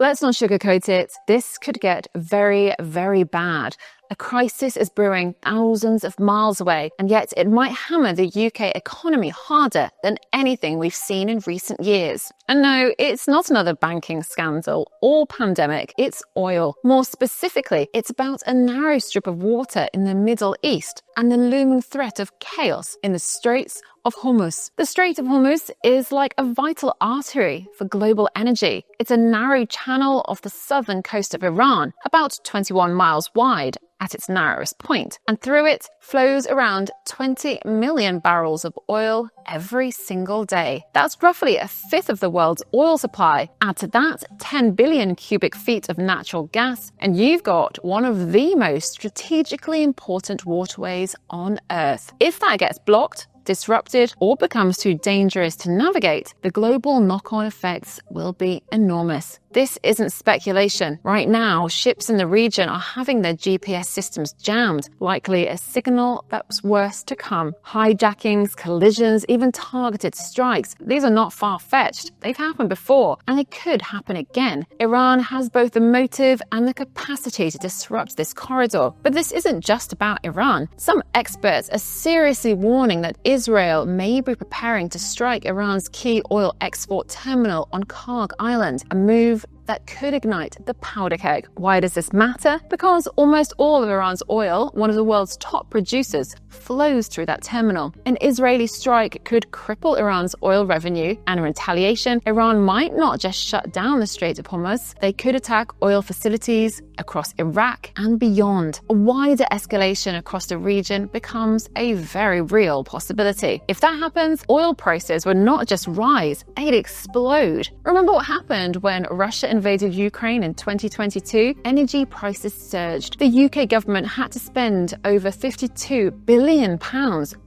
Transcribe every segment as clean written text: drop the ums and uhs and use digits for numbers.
let's not sugarcoat it. This could get very, very bad. A crisis is brewing thousands of miles away, and yet it might hammer the UK economy harder than anything we've seen in recent years. And no, it's not another banking scandal or pandemic, it's oil. More specifically, it's about a narrow strip of water in the Middle East and the looming threat of chaos in the Straits of Hormuz. The Strait of Hormuz is like a vital artery for global energy. It's a narrow channel off the southern coast of Iran, about 21 miles wide at its narrowest point, and through it flows around 20 million barrels of oil every single day. That's roughly a fifth of the world's oil supply. Add to that 10 billion cubic feet of natural gas, and you've got one of the most strategically important waterways on Earth. If that gets blocked, disrupted, or becomes too dangerous to navigate, the global knock-on effects will be enormous. This isn't speculation. Right now, ships in the region are having their GPS systems jammed, likely a signal that's worse to come. Hijackings, collisions, even targeted strikes. These are not far-fetched. They've happened before, and they could happen again. Iran has both the motive and the capacity to disrupt this corridor. But this isn't just about Iran. Some experts are seriously warning that Israel may be preparing to strike Iran's key oil export terminal on Karg Island, a move that could ignite the powder keg. Why does this matter? Because almost all of Iran's oil, one of the world's top producers, flows through that terminal. An Israeli strike could cripple Iran's oil revenue, and in retaliation, Iran might not just shut down the Strait of Hormuz, they could attack oil facilities across Iraq and beyond. A wider escalation across the region becomes a very real possibility. If that happens, oil prices would not just rise, they'd explode. Remember what happened when Russia invaded Ukraine in 2022? Energy prices surged. The UK government had to spend over £52 billion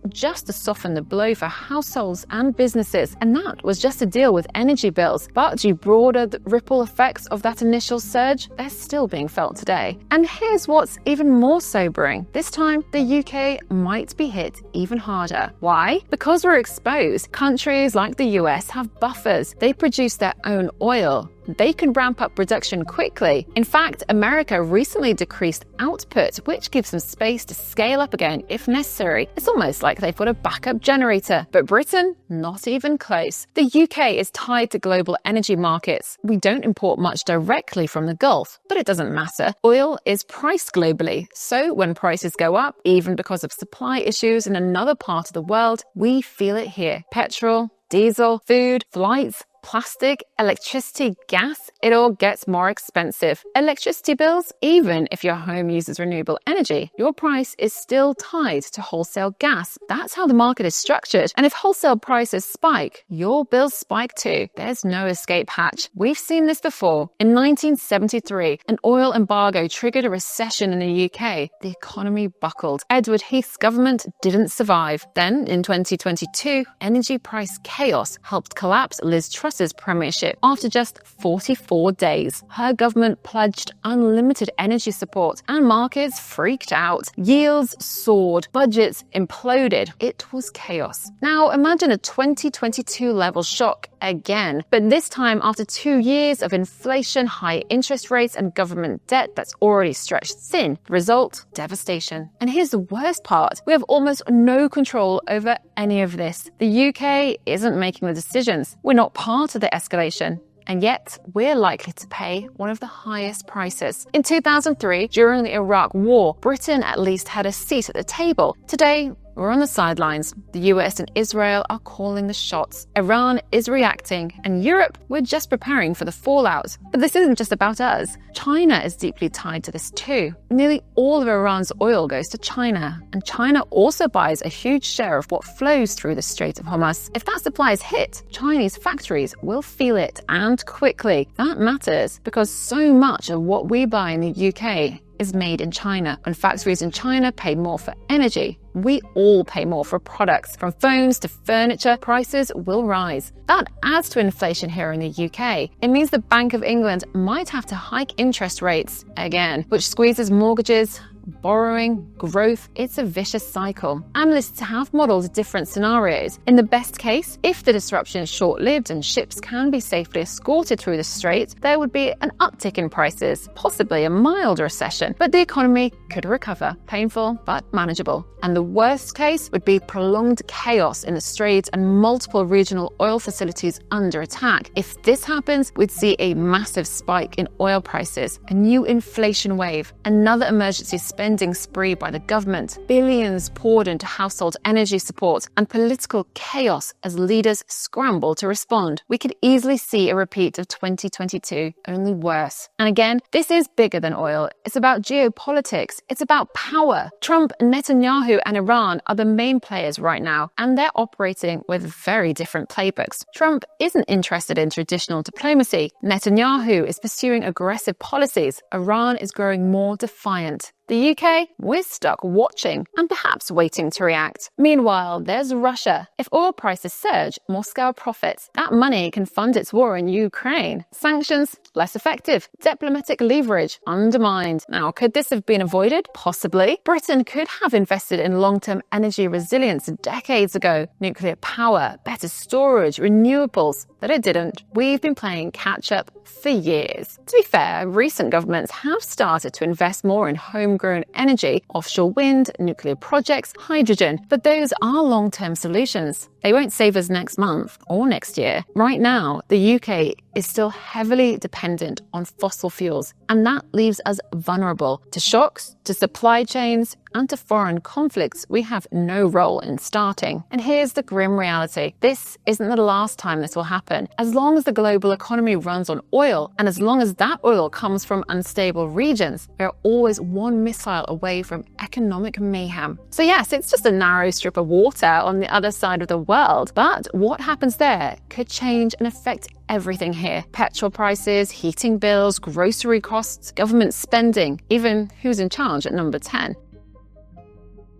just to soften the blow for households and businesses. And that was just to deal with energy bills. But due broader ripple effects of that initial surge, they're still being felt today. And here's what's even more sobering. This time, the UK might be hit even harder. Why? Because we're exposed. Countries like the US have buffers. They produce their own oil. They can ramp up production quickly. In fact, America recently decreased output, which gives them space to scale up again if necessary. It's almost like they've got a backup generator. But Britain, not even close. The UK is tied to global energy markets. We don't import much directly from the Gulf, but it doesn't matter. Oil is priced globally, so when prices go up, even because of supply issues in another part of the world, we feel it here. Petrol, diesel, food, flights, plastic, electricity, gas, it all gets more expensive. Electricity bills, even if your home uses renewable energy, your price is still tied to wholesale gas. That's how the market is structured. And if wholesale prices spike, your bills spike too. There's no escape hatch. We've seen this before. In 1973, an oil embargo triggered a recession in the UK. The economy buckled. Edward Heath's government didn't survive. Then, in 2022, energy price chaos helped collapse Liz Truss's premiership after just 44 days. Her government pledged unlimited energy support and markets freaked out. Yields soared, budgets imploded. It was chaos. Now imagine a 2022 level shock again, but this time after 2 years of inflation, high interest rates and government debt that's already stretched thin. Result, devastation. And here's the worst part. We have almost no control over any of this. The UK isn't making the decisions. We're not part of the escalation. And yet, we're likely to pay one of the highest prices. In 2003, during the Iraq War, Britain at least had a seat at the table. Today, we're on the sidelines. The US and Israel are calling the shots. Iran is reacting. And Europe, we're just preparing for the fallout. But this isn't just about us. China is deeply tied to this too. Nearly all of Iran's oil goes to China. And China also buys a huge share of what flows through the Strait of Hormuz. If that supply is hit, Chinese factories will feel it, and quickly. That matters because so much of what we buy in the UK is made in China. When factories in China pay more for energy, we all pay more for products. From phones to furniture, prices will rise. That adds to inflation here in the UK. It means the Bank of England might have to hike interest rates again, which squeezes mortgages borrowing, growth. It's a vicious cycle. Analysts have modeled different scenarios. In the best case, if the disruption is short-lived and ships can be safely escorted through the strait, there would be an uptick in prices, possibly a mild recession, but the economy could recover. Painful, but manageable. And the worst case would be prolonged chaos in the strait and multiple regional oil facilities under attack. If this happens, we'd see a massive spike in oil prices, a new inflation wave, another emergency spending spree by the government, billions poured into household energy support, and political chaos as leaders scramble to respond. We could easily see a repeat of 2022, only worse. And again, this is bigger than oil. It's about geopolitics. It's about power. Trump, Netanyahu, and Iran are the main players right now, and they're operating with very different playbooks. Trump isn't interested in traditional diplomacy. Netanyahu is pursuing aggressive policies. Iran is growing more defiant. The UK, we're stuck watching and perhaps waiting to react. Meanwhile, there's Russia. If oil prices surge, Moscow profits. That money can fund its war in Ukraine. Sanctions, less effective. Diplomatic leverage, undermined. Now, could this have been avoided? Possibly. Britain could have invested in long-term energy resilience decades ago. Nuclear power, better storage, renewables. But it didn't. We've been playing catch-up for years. To be fair, recent governments have started to invest more in homegrown energy, offshore wind, nuclear projects, hydrogen, but those are long-term solutions. They won't save us next month or next year. Right now, the UK is still heavily dependent on fossil fuels, and that leaves us vulnerable to shocks, to supply chains, and to foreign conflicts we have no role in starting. And here's the grim reality. This isn't the last time this will happen. As long as the global economy runs on oil, and as long as that oil comes from unstable regions, we're always one missile away from economic mayhem. So yes, it's just a narrow strip of water on the other side of the world, but what happens there could change and affect everything here. Petrol prices, heating bills, grocery costs, government spending, even who's in charge at number 10.